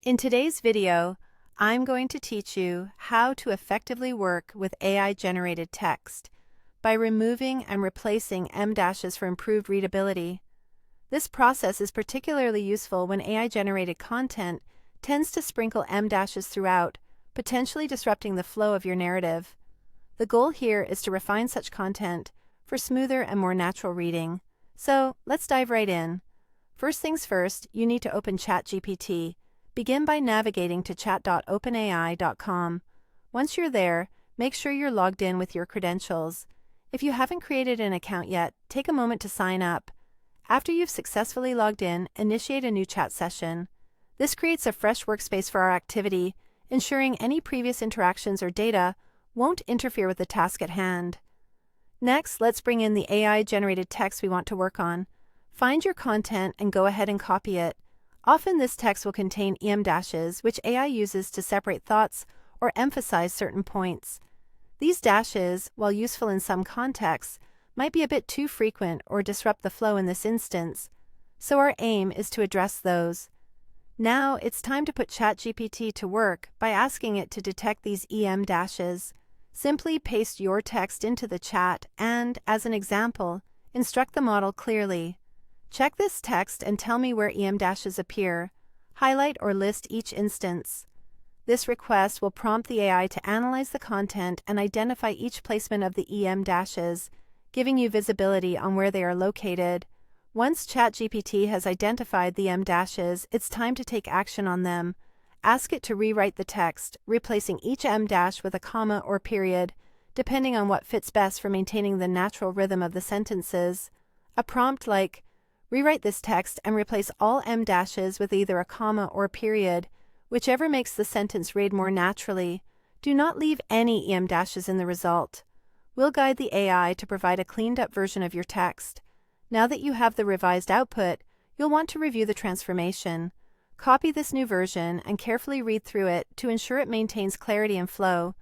In today's video, I'm going to teach you how to effectively work with AI-generated text by removing and replacing em dashes for improved readability. This process is particularly useful when AI-generated content tends to sprinkle em dashes throughout, potentially disrupting the flow of your narrative. The goal here is to refine such content for smoother and more natural reading. So let's dive right in. First things first, you need to open ChatGPT. Begin by navigating to chat.openai.com. Once you're there, make sure you're logged in with your credentials. If you haven't created an account yet, take a moment to sign up. After you've successfully logged in, initiate a new chat session. This creates a fresh workspace for our activity, ensuring any previous interactions or data won't interfere with the task at hand. Next, let's bring in the AI-generated text we want to work on. Find your content and go ahead and copy it. Often this text will contain em dashes, which AI uses to separate thoughts or emphasize certain points. These dashes, while useful in some contexts, might be a bit too frequent or disrupt the flow in this instance, so our aim is to address those. Now it's time to put ChatGPT to work by asking it to detect these em dashes. Simply paste your text into the chat and, as an example, instruct the model clearly. Check this text and tell me where em dashes appear. Highlight or list each instance. This request will prompt the AI to analyze the content and identify each placement of the em dashes, giving you visibility on where they are located. Once ChatGPT has identified the em dashes, it's time to take action on them. Ask it to rewrite the text, replacing each em dash with a comma or period, depending on what fits best for maintaining the natural rhythm of the sentences. A prompt like, "Rewrite this text and replace all em dashes with either a comma or a period, whichever makes the sentence read more naturally. Do not leave any em dashes in the result." We'll guide the AI to provide a cleaned-up version of your text. Now that you have the revised output, you'll want to review the transformation. Copy this new version and carefully read through it to ensure it maintains clarity and flow.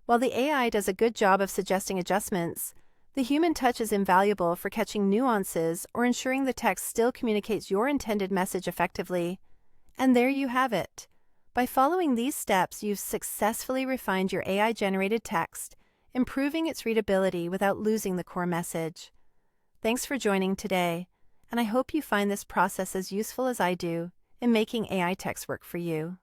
While the AI does a good job of suggesting adjustments, the human touch is invaluable for catching nuances or ensuring the text still communicates your intended message effectively. And there you have it. By following these steps, you've successfully refined your AI-generated text, improving its readability without losing the core message. Thanks for joining today, and I hope you find this process as useful as I do in making AI text work for you.